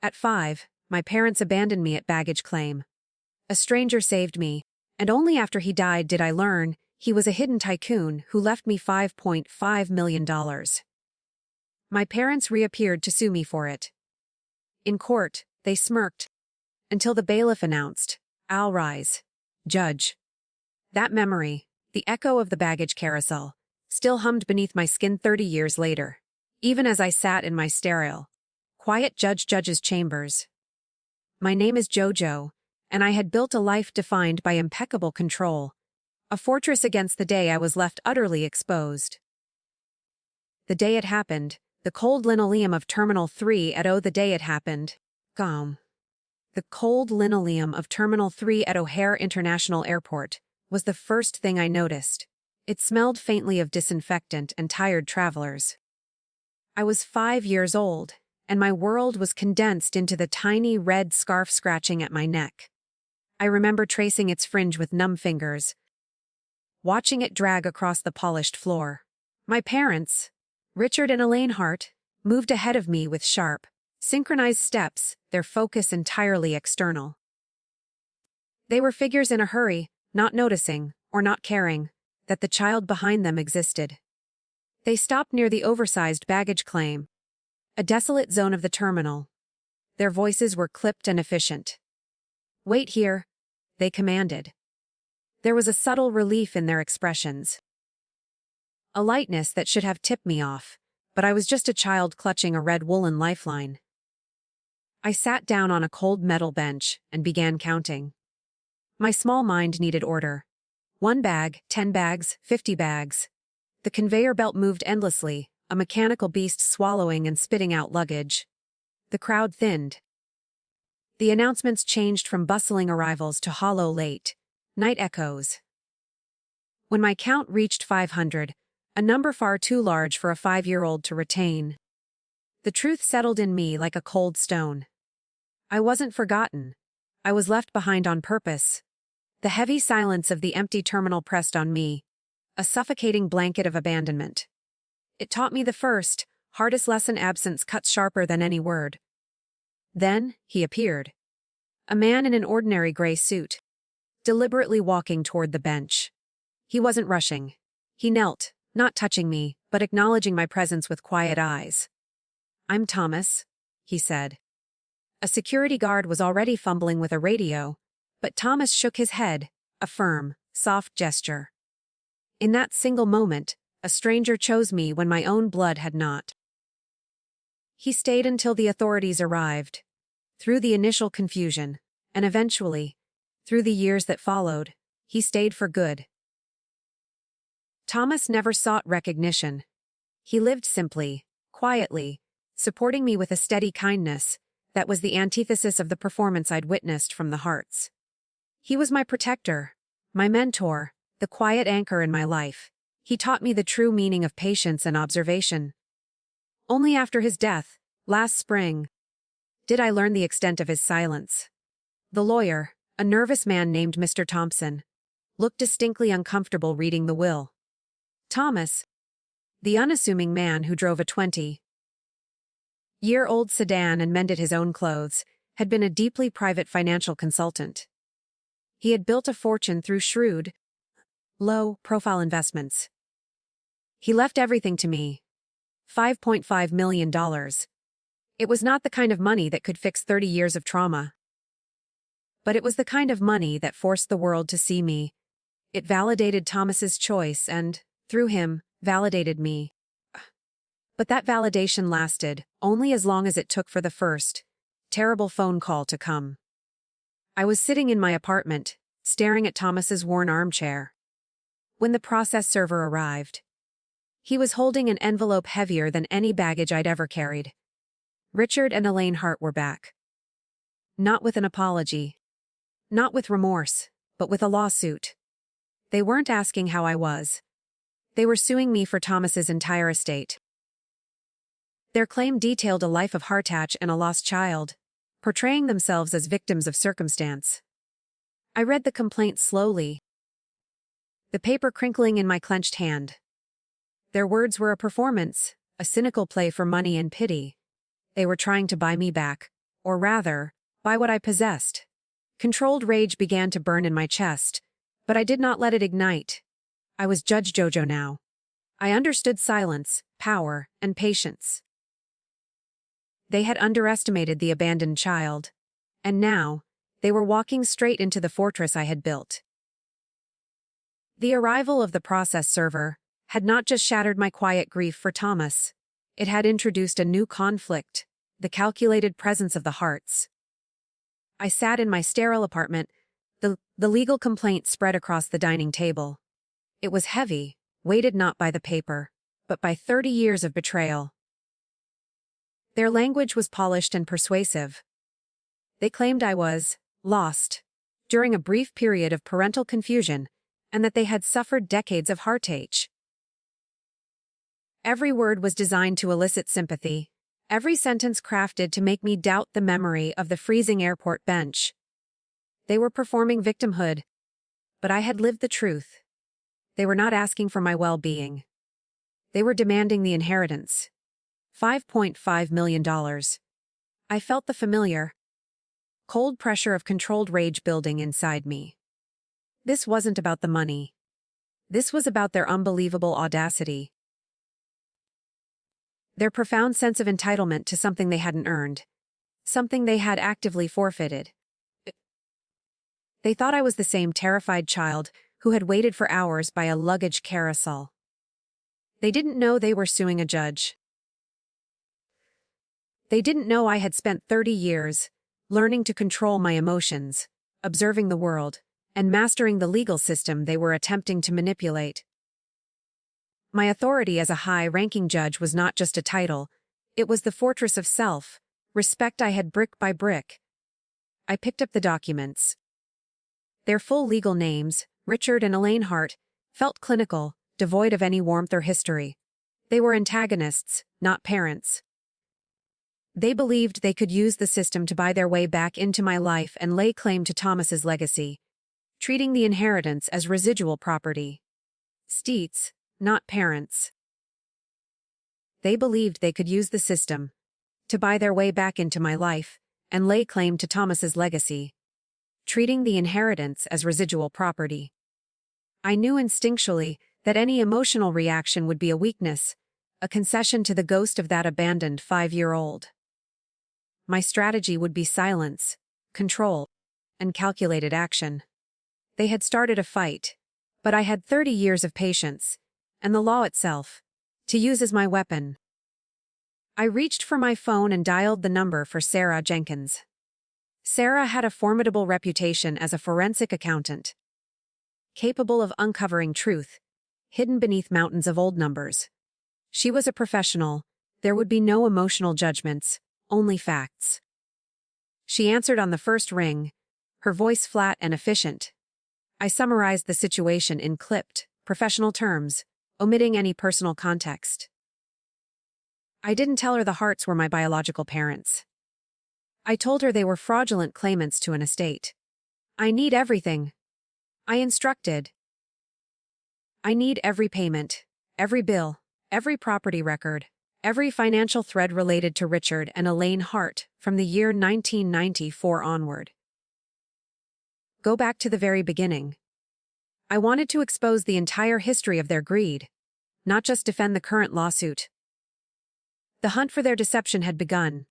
At 5, my parents abandoned me at baggage claim. A stranger saved me, and only after he died did I learn he was a hidden tycoon who left me $5.5 million. My parents reappeared to sue me for it. In court, they smirked, until the bailiff announced, "I'll rise, Judge." That memory, the echo of the baggage carousel, still hummed beneath my skin 30 years later, even as I sat in my sterile, quiet Judge's chambers. My name is Jojo, and I had built a life defined by impeccable control, a fortress against the day I was left utterly exposed. The day it happened, the cold linoleum of Terminal 3 at the day it happened. The cold linoleum of Terminal 3 at O'Hare International Airport was the first thing I noticed. It smelled faintly of disinfectant and tired travelers. I was 5 years old, and my world was condensed into the tiny red scarf scratching at my neck. I remember tracing its fringe with numb fingers, watching it drag across the polished floor. My parents, Richard and Elaine Hart, moved ahead of me with sharp, synchronized steps, their focus entirely external. They were figures in a hurry, not noticing, or not caring, that the child behind them existed. They stopped near the oversized baggage claim, a desolate zone of the terminal. Their voices were clipped and efficient. "Wait here," they commanded. There was a subtle relief in their expressions. A lightness that should have tipped me off, but I was just a child clutching a red woolen lifeline. I sat down on a cold metal bench and began counting. My small mind needed order. 1 bag, 10 bags, 50 bags. The conveyor belt moved endlessly, a mechanical beast swallowing and spitting out luggage. The crowd thinned. The announcements changed from bustling arrivals to hollow late night echoes. When my count reached 500, a number far too large for a 5-year-old to retain, the truth settled in me like a cold stone. I wasn't forgotten. I was left behind on purpose. The heavy silence of the empty terminal pressed on me, a suffocating blanket of abandonment. It taught me the first, hardest lesson: absence cuts sharper than any word. Then, he appeared. A man in an ordinary gray suit, deliberately walking toward the bench. He wasn't rushing. He knelt, not touching me, but acknowledging my presence with quiet eyes. "I'm Thomas," he said. A security guard was already fumbling with a radio, but Thomas shook his head, a firm, soft gesture. In that single moment, a stranger chose me when my own blood had not. He stayed until the authorities arrived. Through the initial confusion, and eventually, through the years that followed, he stayed for good. Thomas never sought recognition. He lived simply, quietly, supporting me with a steady kindness that was the antithesis of the performance I'd witnessed from the Harts. He was my protector, my mentor, the quiet anchor in my life. He taught me the true meaning of patience and observation. Only after his death, last spring, did I learn the extent of his silence. The lawyer, a nervous man named Mr. Thompson, looked distinctly uncomfortable reading the will. Thomas, the unassuming man who drove a 20-year-old sedan and mended his own clothes, had been a deeply private financial consultant. He had built a fortune through shrewd, low-profile investments. He left everything to me. $5.5 million. It was not the kind of money that could fix 30 years of trauma. But it was the kind of money that forced the world to see me. It validated Thomas's choice and, through him, validated me. But that validation lasted only as long as it took for the first, terrible phone call to come. I was sitting in my apartment, staring at Thomas's worn armchair, when the process server arrived. He was holding an envelope heavier than any baggage I'd ever carried. Richard and Elaine Hart were back. Not with an apology. Not with remorse, but with a lawsuit. They weren't asking how I was. They were suing me for Thomas's entire estate. Their claim detailed a life of heartache and a lost child, portraying themselves as victims of circumstance. I read the complaint slowly, the paper crinkling in my clenched hand. Their words were a performance, a cynical play for money and pity. They were trying to buy me back, or rather, by what I possessed. Controlled rage began to burn in my chest, but I did not let it ignite. I was Judge Jojo now. I understood silence, power, and patience. They had underestimated the abandoned child, and now, they were walking straight into the fortress I had built. The arrival of the process server had not just shattered my quiet grief for Thomas, it had introduced a new conflict, the calculated presence of the Harts. I sat in my sterile apartment, the legal complaint spread across the dining table. It was heavy, weighted not by the paper, but by 30 years of betrayal. Their language was polished and persuasive. They claimed I was lost during a brief period of parental confusion and that they had suffered decades of heartache. Every word was designed to elicit sympathy, every sentence crafted to make me doubt the memory of the freezing airport bench. They were performing victimhood, but I had lived the truth. They were not asking for my well-being. They were demanding the inheritance. $5.5 million. I felt the familiar, cold pressure of controlled rage building inside me. This wasn't about the money. This was about their unbelievable audacity. Their profound sense of entitlement to something they hadn't earned. Something they had actively forfeited. They thought I was the same terrified child who had waited for hours by a luggage carousel. They didn't know they were suing a judge. They didn't know I had spent 30 years learning to control my emotions, observing the world, and mastering the legal system they were attempting to manipulate. My authority as a high-ranking judge was not just a title, it was the fortress of self, respect I had brick by brick. I picked up the documents. Their full legal names, Richard and Elaine Hart, felt clinical, devoid of any warmth or history. They were antagonists, not parents. They believed they could use the system to buy their way back into my life and lay claim to Thomas's legacy, treating the inheritance as residual property. Steets, not parents. They believed they could use the system to buy their way back into my life and lay claim to Thomas's legacy, treating the inheritance as residual property. I knew instinctually that any emotional reaction would be a weakness, a concession to the ghost of that abandoned 5-year-old. My strategy would be silence, control, and calculated action. They had started a fight, but I had 30 years of patience, and the law itself, to use as my weapon. I reached for my phone and dialed the number for Sarah Jenkins. Sarah had a formidable reputation as a forensic accountant, capable of uncovering truth, hidden beneath mountains of old numbers. She was a professional. There would be no emotional judgments, only facts. She answered on the first ring, her voice flat and efficient. I summarized the situation in clipped, professional terms, omitting any personal context. I didn't tell her the Harts were my biological parents. I told her they were fraudulent claimants to an estate. I need everything. I instructed. I need every payment, every bill, every property record, every financial thread related to Richard and Elaine Hart from the year 1994 onward. Go back to the very beginning. I wanted to expose the entire history of their greed, not just defend the current lawsuit. The hunt for their deception had begun.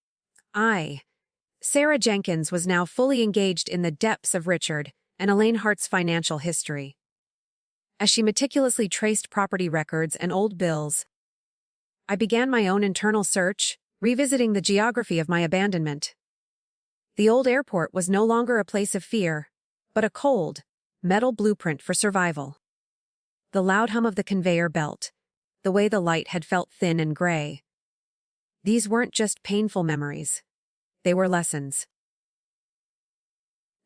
Sarah Jenkins, was now fully engaged in the depths of Richard and Elaine Hart's financial history. As she meticulously traced property records and old bills, I began my own internal search, revisiting the geography of my abandonment. The old airport was no longer a place of fear, but a cold, metal blueprint for survival. The loud hum of the conveyor belt, the way the light had felt thin and gray. These weren't just painful memories. They were lessons.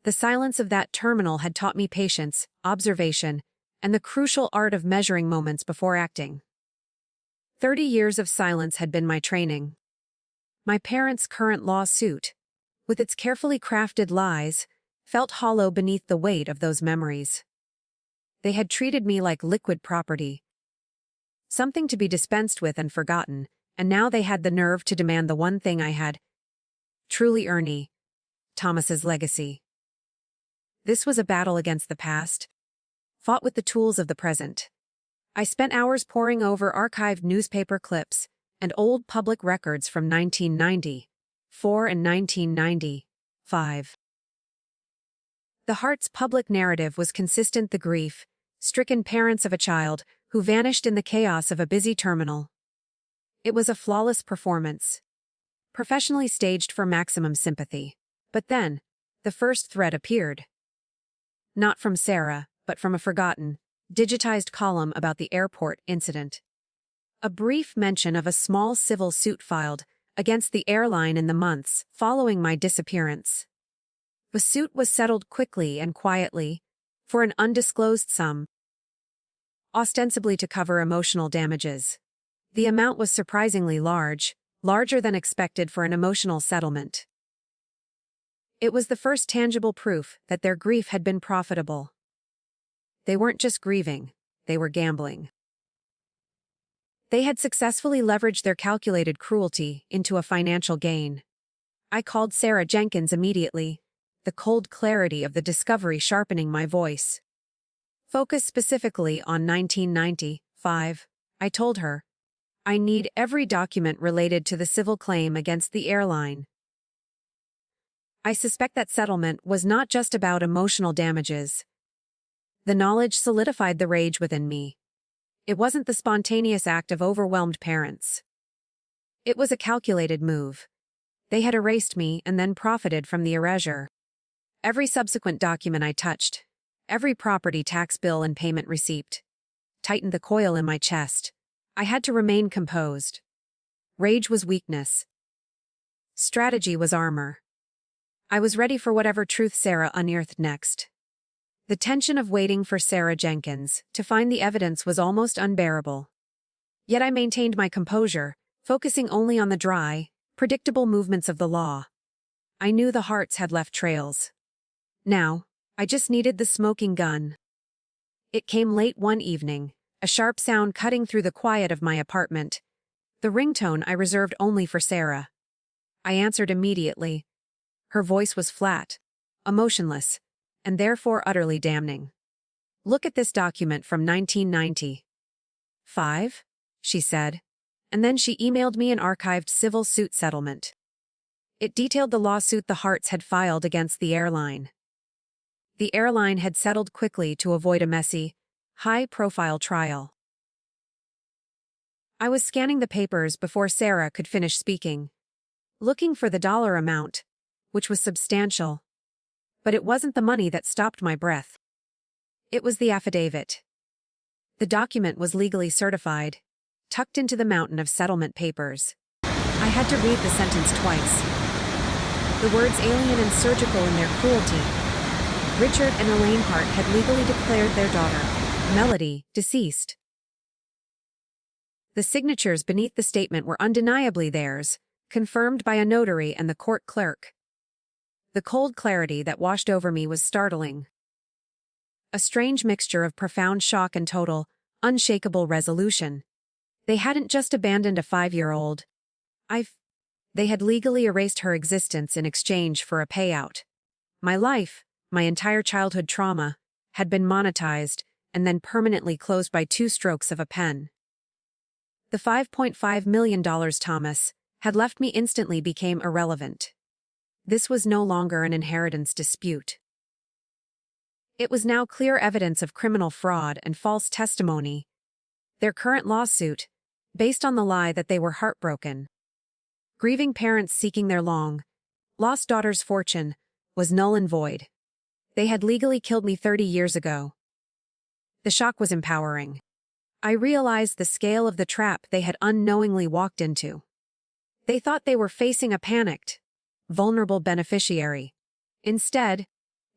The silence of that terminal had taught me patience, observation, and the crucial art of measuring moments before acting. 30 years of silence had been my training. My parents' current lawsuit, with its carefully crafted lies, felt hollow beneath the weight of those memories. They had treated me like liquid property, something to be dispensed with and forgotten, and now they had the nerve to demand the one thing I had Truly Ernie. Thomas's legacy. This was a battle against the past, fought with the tools of the present. I spent hours poring over archived newspaper clips and old public records from 1994 and 1995. The Harts' public narrative was consistent: the grief-stricken parents of a child who vanished in the chaos of a busy terminal. It was a flawless performance, professionally staged for maximum sympathy. But then, the first thread appeared. Not from Sarah, but from a forgotten, digitized column about the airport incident. A brief mention of a small civil suit filed against the airline in the months following my disappearance. The suit was settled quickly and quietly, for an undisclosed sum, ostensibly to cover emotional damages. The amount was surprisingly large, larger than expected for an emotional settlement. It was the first tangible proof that their grief had been profitable. They weren't just grieving, they were gambling. They had successfully leveraged their calculated cruelty into a financial gain. I called Sarah Jenkins immediately, the cold clarity of the discovery sharpening my voice. Focus specifically on 1995, I told her. I need every document related to the civil claim against the airline. I suspect that settlement was not just about emotional damages. The knowledge solidified the rage within me. It wasn't the spontaneous act of overwhelmed parents. It was a calculated move. They had erased me and then profited from the erasure. Every subsequent document I touched, every property tax bill and payment receipt, tightened the coil in my chest. I had to remain composed. Rage was weakness. Strategy was armor. I was ready for whatever truth Sarah unearthed next. The tension of waiting for Sarah Jenkins to find the evidence was almost unbearable. Yet I maintained my composure, focusing only on the dry, predictable movements of the law. I knew the Harts had left trails. Now, I just needed the smoking gun. It came late one evening, a sharp sound cutting through the quiet of my apartment, the ringtone I reserved only for Sarah. I answered immediately. Her voice was flat, emotionless, and therefore utterly damning. "Look at this document from 1995, she said, and then she emailed me an archived civil suit settlement. It detailed the lawsuit the Harts had filed against the airline. The airline had settled quickly to avoid a messy, high-profile trial. I was scanning the papers before Sarah could finish speaking, looking for the dollar amount, which was substantial. But it wasn't the money that stopped my breath. It was the affidavit. The document was legally certified, tucked into the mountain of settlement papers. I had to read the sentence twice. The words alien and surgical in their cruelty. Richard and Elaine Hart had legally declared their daughter, Melody, deceased. The signatures beneath the statement were undeniably theirs, confirmed by a notary and the court clerk. The cold clarity that washed over me was startling. A strange mixture of profound shock and total, unshakable resolution. They hadn't just abandoned a 5-year-old. They had legally erased her existence in exchange for a payout. My life, my entire childhood trauma, had been monetized and then permanently closed by 2 strokes of a pen. The $5.5 million Thomas had left me instantly became irrelevant. This was no longer an inheritance dispute. It was now clear evidence of criminal fraud and false testimony. Their current lawsuit, based on the lie that they were heartbroken, grieving parents seeking their long-lost daughter's fortune, was null and void. They had legally killed me 30 years ago. The shock was empowering. I realized the scale of the trap they had unknowingly walked into. They thought they were facing a panicked, vulnerable beneficiary. Instead,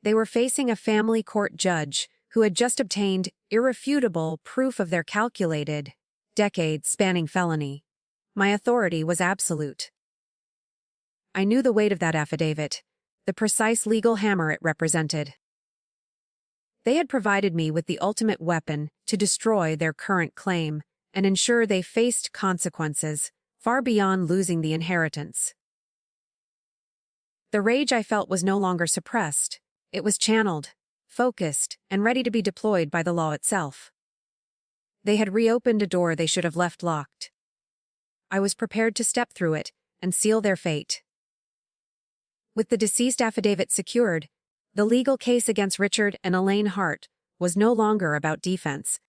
they were facing a family court judge who had just obtained irrefutable proof of their calculated, decade-spanning felony. My authority was absolute. I knew the weight of that affidavit, the precise legal hammer it represented. They had provided me with the ultimate weapon to destroy their current claim and ensure they faced consequences far beyond losing the inheritance. The rage I felt was no longer suppressed. It was channeled, focused, and ready to be deployed by the law itself. They had reopened a door they should have left locked. I was prepared to step through it and seal their fate. With the deceased affidavit secured, the legal case against Richard and Elaine Hart was no longer about defense.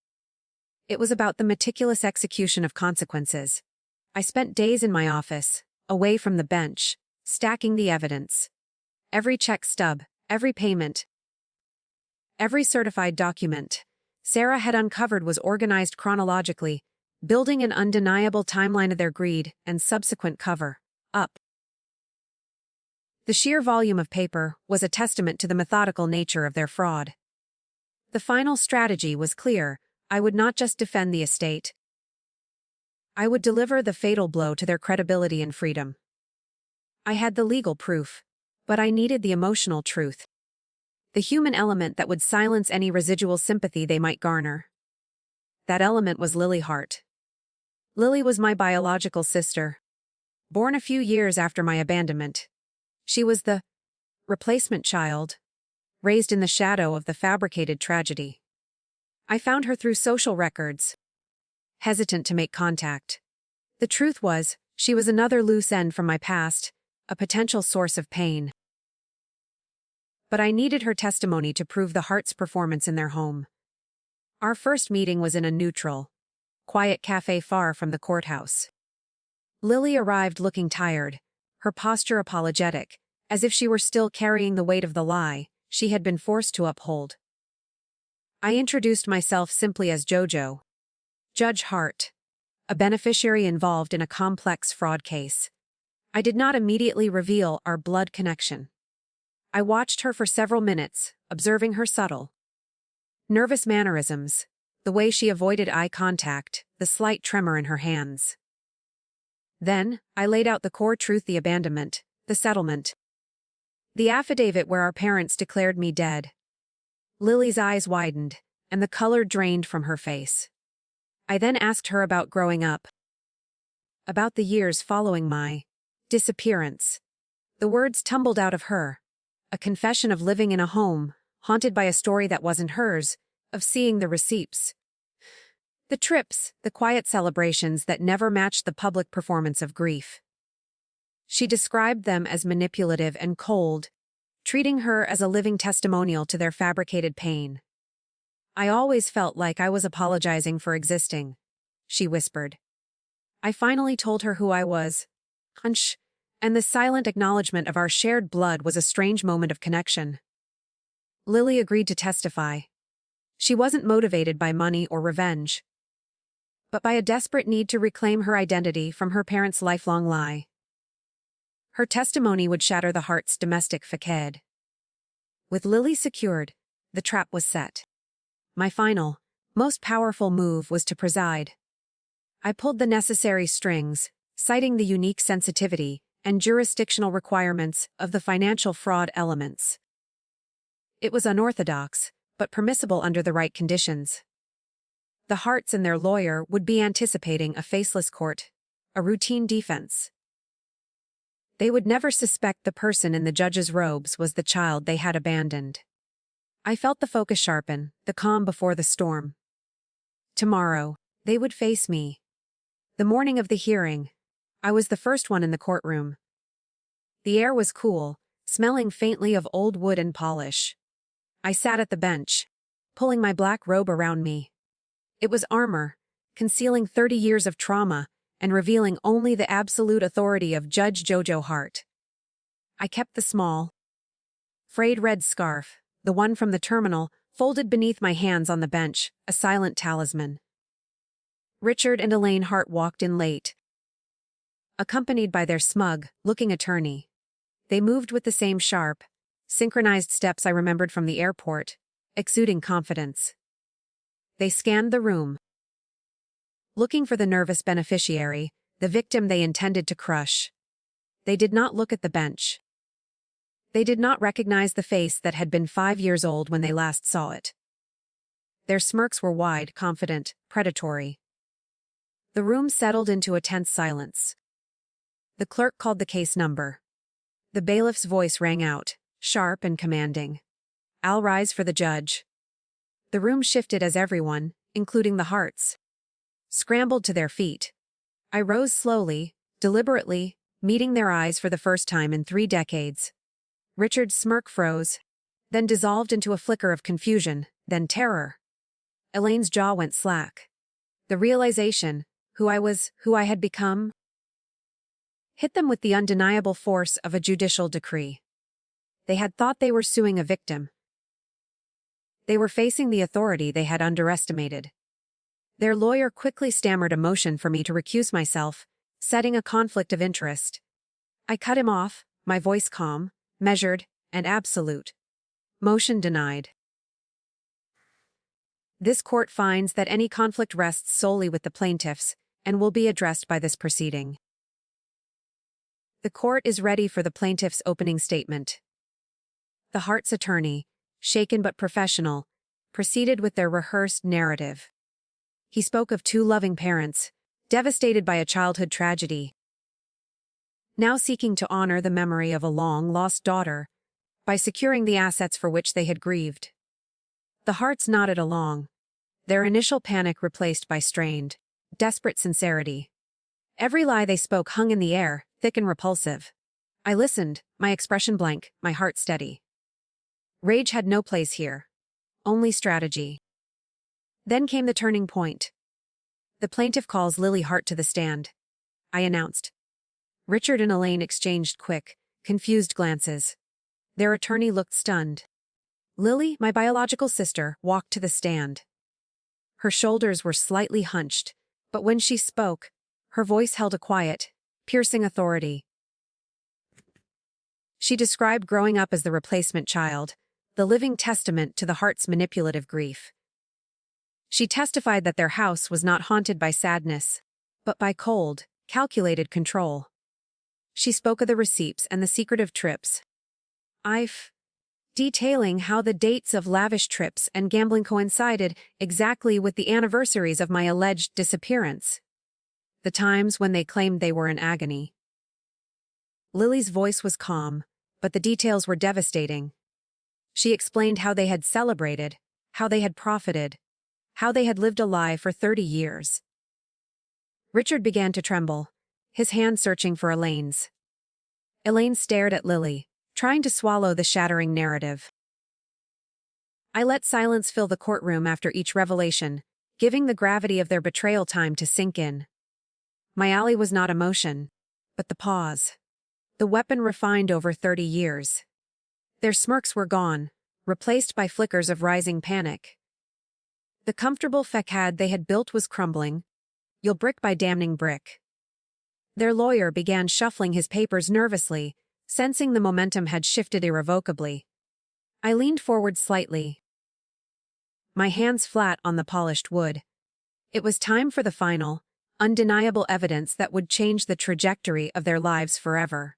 It was about the meticulous execution of consequences. I spent days in my office, away from the bench, stacking the evidence. Every check stub, every payment, every certified document Sarah had uncovered was organized chronologically, building an undeniable timeline of their greed and subsequent cover-up. The sheer volume of paper was a testament to the methodical nature of their fraud. The final strategy was clear. I would not just defend the estate. I would deliver the fatal blow to their credibility and freedom. I had the legal proof, but I needed the emotional truth. The human element that would silence any residual sympathy they might garner. That element was Lily Hart. Lily was my biological sister, born a few years after my abandonment. She was the replacement child, raised in the shadow of the fabricated tragedy. I found her through social records, hesitant to make contact. The truth was, she was another loose end from my past, a potential source of pain. But I needed her testimony to prove the Harts' performance in their home. Our first meeting was in a neutral, quiet cafe far from the courthouse. Lily arrived looking tired, her posture apologetic, as if she were still carrying the weight of the lie she had been forced to uphold. I introduced myself simply as Jojo, Judge Hart, a beneficiary involved in a complex fraud case. I did not immediately reveal our blood connection. I watched her for several minutes, observing her subtle, nervous mannerisms, the way she avoided eye contact, the slight tremor in her hands. Then, I laid out the core truth: the abandonment, the settlement, the affidavit where our parents declared me dead. Lily's eyes widened, and the color drained from her face. I then asked her about growing up, about the years following my disappearance. The words tumbled out of her, a confession of living in a home, haunted by a story that wasn't hers, of seeing the receipts, the trips, the quiet celebrations that never matched the public performance of grief. She described them as manipulative and cold, treating her as a living testimonial to their fabricated pain. I always felt like I was apologizing for existing, she whispered. I finally told her who I was. Hunch. And the silent acknowledgement of our shared blood was a strange moment of connection. Lily agreed to testify. She wasn't motivated by money or revenge, but by a desperate need to reclaim her identity from her parents' lifelong lie. Her testimony would shatter the Harts' domestic facade. With Lily secured, the trap was set. My final, most powerful move was to preside. I pulled the necessary strings, citing the unique sensitivity and jurisdictional requirements of the financial fraud elements. It was unorthodox, but permissible under the right conditions. The Harts and their lawyer would be anticipating a faceless court, a routine defense. They would never suspect the person in the judge's robes was the child they had abandoned. I felt the focus sharpen, the calm before the storm. Tomorrow, they would face me. The morning of the hearing, I was the first one in the courtroom. The air was cool, smelling faintly of old wood and polish. I sat at the bench, pulling my black robe around me. It was armor, concealing 30 years of trauma and revealing only the absolute authority of Judge Jojo Hart. I kept the small, frayed red scarf, the one from the terminal, folded beneath my hands on the bench, a silent talisman. Richard and Elaine Hart walked in late, accompanied by their smug-looking attorney. They moved with the same sharp, synchronized steps I remembered from the airport, exuding confidence. They scanned the room, looking for the nervous beneficiary, the victim they intended to crush. They did not look at the bench. They did not recognize the face that had been 5 years old when they last saw it. Their smirks were wide, confident, predatory. The room settled into a tense silence. The clerk called the case number. The bailiff's voice rang out, sharp and commanding. "I'll rise for the judge." The room shifted as everyone, including the Harts, scrambled to their feet. I rose slowly, deliberately, meeting their eyes for the first time in 3 decades. Richard's smirk froze, then dissolved into a flicker of confusion, then terror. Elaine's jaw went slack. The realization, who I was, who I had become, hit them with the undeniable force of a judicial decree. They had thought they were suing a victim. They were facing the authority they had underestimated. Their lawyer quickly stammered a motion for me to recuse myself, setting a conflict of interest. I cut him off, my voice calm, measured, and absolute. Motion denied. This court finds that any conflict rests solely with the plaintiffs and will be addressed by this proceeding. The court is ready for the plaintiff's opening statement. The Harts' attorney, shaken but professional, proceeded with their rehearsed narrative. He spoke of 2 loving parents, devastated by a childhood tragedy, now seeking to honor the memory of a long-lost daughter by securing the assets for which they had grieved. The Harts nodded along, their initial panic replaced by strained, desperate sincerity. Every lie they spoke hung in the air, thick and repulsive. I listened, my expression blank, my heart steady. Rage had no place here. Only strategy. Then came the turning point. The plaintiff calls Lily Hart to the stand. I announced. Richard and Elaine exchanged quick, confused glances. Their attorney looked stunned. Lily, my biological sister, walked to the stand. Her shoulders were slightly hunched, but when she spoke, her voice held a quiet, piercing authority. She described growing up as the replacement child, the living testament to the Harts' manipulative grief. She testified that their house was not haunted by sadness, but by cold, calculated control. She spoke of the receipts and the secretive trips, detailing how the dates of lavish trips and gambling coincided exactly with the anniversaries of my alleged disappearance, the times when they claimed they were in agony. Lily's voice was calm, but the details were devastating. She explained how they had celebrated, how they had profited, how they had lived a lie for 30 years. Richard began to tremble, his hand searching for Elaine's. Elaine stared at Lily, trying to swallow the shattering narrative. I let silence fill the courtroom after each revelation, giving the gravity of their betrayal time to sink in. My ally was not emotion, but the pause. The weapon refined over 30 years. Their smirks were gone, replaced by flickers of rising panic. The comfortable facade they had built was crumbling. You'll brick by damning brick. Their lawyer began shuffling his papers nervously, sensing the momentum had shifted irrevocably. I leaned forward slightly, my hands flat on the polished wood. It was time for the final, undeniable evidence that would change the trajectory of their lives forever.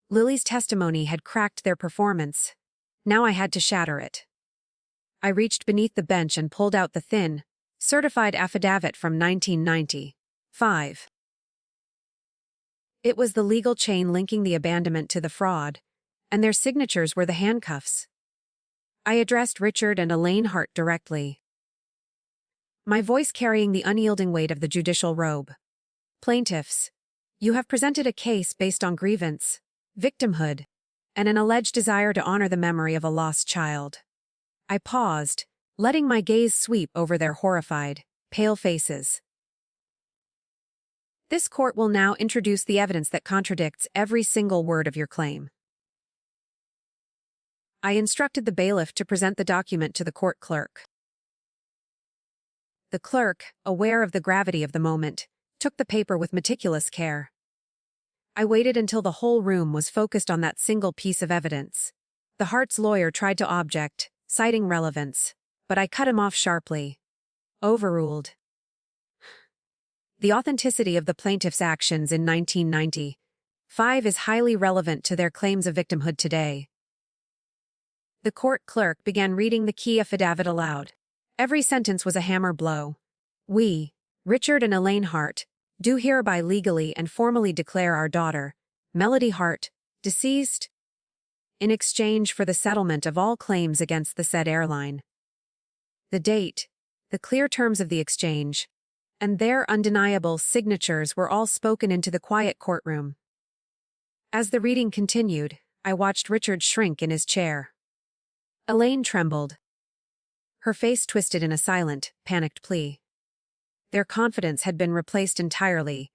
Lily's testimony had cracked their performance. Now I had to shatter it. I reached beneath the bench and pulled out the thin, certified affidavit from 1995. It was the legal chain linking the abandonment to the fraud, and their signatures were the handcuffs. I addressed Richard and Elaine Hart directly, my voice carrying the unyielding weight of the judicial robe. Plaintiffs, you have presented a case based on grievance, victimhood, and an alleged desire to honor the memory of a lost child. I paused, letting my gaze sweep over their horrified, pale faces. This court will now introduce the evidence that contradicts every single word of your claim. I instructed the bailiff to present the document to the court clerk. The clerk, aware of the gravity of the moment, took the paper with meticulous care. I waited until the whole room was focused on that single piece of evidence. The Harts' lawyer tried to object, citing relevance, but I cut him off sharply. Overruled. The authenticity of the plaintiff's actions in 1995 is highly relevant to their claims of victimhood today. The court clerk began reading the key affidavit aloud. Every sentence was a hammer blow. We, Richard and Elaine Hart, do hereby legally and formally declare our daughter, Melody Hart, deceased, in exchange for the settlement of all claims against the said airline. The date, the clear terms of the exchange, and their undeniable signatures were all spoken into the quiet courtroom. As the reading continued, I watched Richard shrink in his chair. Elaine trembled. Her face twisted in a silent, panicked plea. Their confidence had been replaced entirely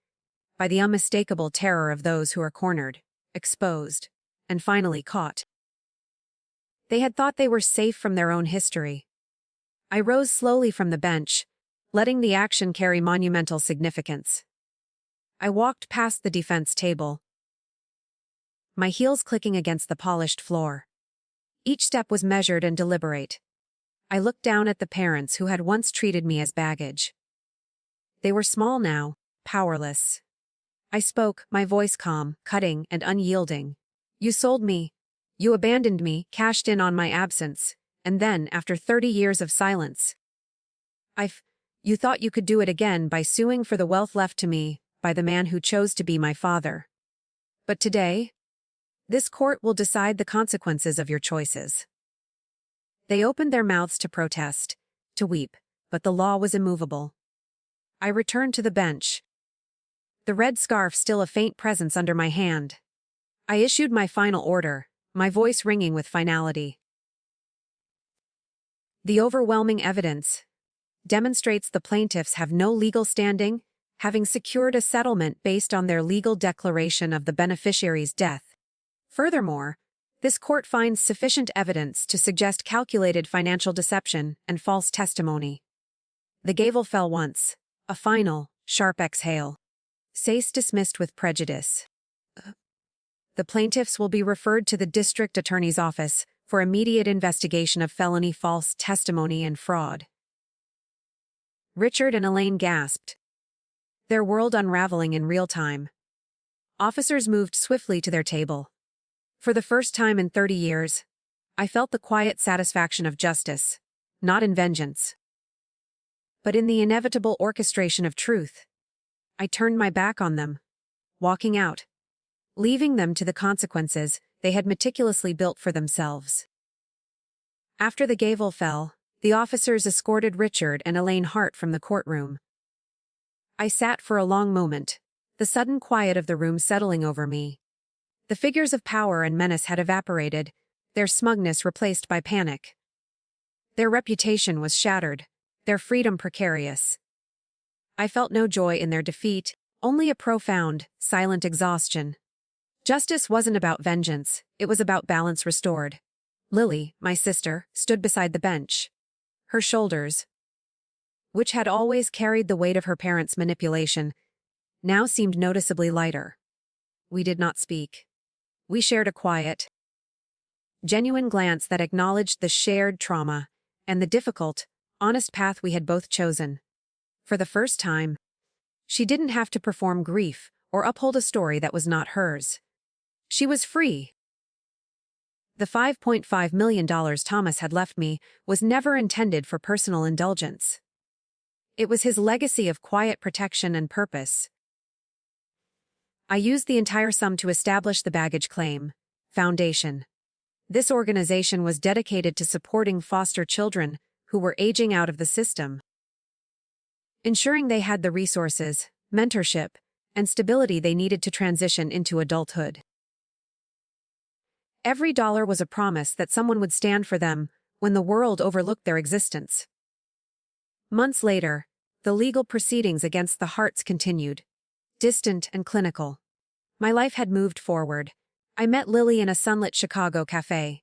by the unmistakable terror of those who are cornered, exposed, and finally caught. They had thought they were safe from their own history. I rose slowly from the bench, letting the action carry monumental significance. I walked past the defense table, my heels clicking against the polished floor. Each step was measured and deliberate. I looked down at the parents who had once treated me as baggage. They were small now, powerless. I spoke, my voice calm, cutting, and unyielding. You sold me. You abandoned me, cashed in on my absence, and then, after 30 years of silence, you thought you could do it again by suing for the wealth left to me by the man who chose to be my father. But today, this court will decide the consequences of your choices. They opened their mouths to protest, to weep, but the law was immovable. I returned to the bench, the red scarf still a faint presence under my hand. I issued my final order, my voice ringing with finality. The overwhelming evidence demonstrates the plaintiffs have no legal standing, having secured a settlement based on their legal declaration of the beneficiary's death. Furthermore, this court finds sufficient evidence to suggest calculated financial deception and false testimony. The gavel fell once, a final, sharp exhale. Case dismissed with prejudice. The plaintiffs will be referred to the district attorney's office for immediate investigation of felony false testimony and fraud. Richard and Elaine gasped, their world unraveling in real time. Officers moved swiftly to their table. For the first time in 30 years, I felt the quiet satisfaction of justice, not in vengeance, but in the inevitable orchestration of truth. I turned my back on them, walking out, leaving them to the consequences they had meticulously built for themselves. After the gavel fell, the officers escorted Richard and Elaine Hart from the courtroom. I sat for a long moment, the sudden quiet of the room settling over me. The figures of power and menace had evaporated, their smugness replaced by panic. Their reputation was shattered, their freedom precarious. I felt no joy in their defeat, only a profound, silent exhaustion. Justice wasn't about vengeance, it was about balance restored. Lily, my sister, stood beside the bench. Her shoulders, which had always carried the weight of her parents' manipulation, now seemed noticeably lighter. We did not speak. We shared a quiet, genuine glance that acknowledged the shared trauma and the difficult, honest path we had both chosen. For the first time, she didn't have to perform grief or uphold a story that was not hers. She was free. The $5.5 million Thomas had left me was never intended for personal indulgence. It was his legacy of quiet protection and purpose. I used the entire sum to establish the Baggage Claim Foundation. This organization was dedicated to supporting foster children who were aging out of the system, ensuring they had the resources, mentorship, and stability they needed to transition into adulthood. Every dollar was a promise that someone would stand for them when the world overlooked their existence. Months later, the legal proceedings against the Harts continued, distant and clinical. My life had moved forward. I met Lily in a sunlit Chicago cafe.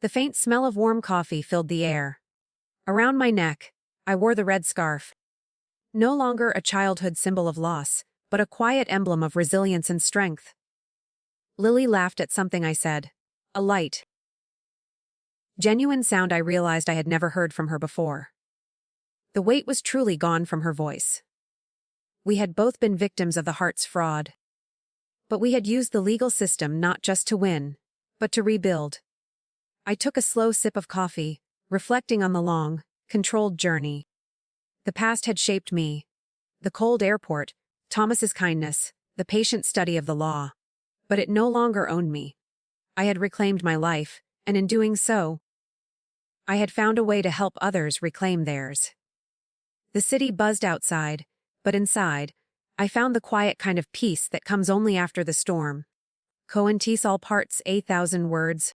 The faint smell of warm coffee filled the air. Around my neck, I wore the red scarf. No longer a childhood symbol of loss, but a quiet emblem of resilience and strength. Lily laughed at something I said. A light, genuine sound I realized I had never heard from her before. The weight was truly gone from her voice. We had both been victims of the Harts fraud. But we had used the legal system not just to win, but to rebuild. I took a slow sip of coffee, reflecting on the long, controlled journey. The past had shaped me. The cold airport, Thomas's kindness, the patient study of the law. But it no longer owned me. I had reclaimed my life, and in doing so, I had found a way to help others reclaim theirs. The city buzzed outside, but inside, I found the quiet kind of peace that comes only after the storm. Coentis all parts 1,000 words.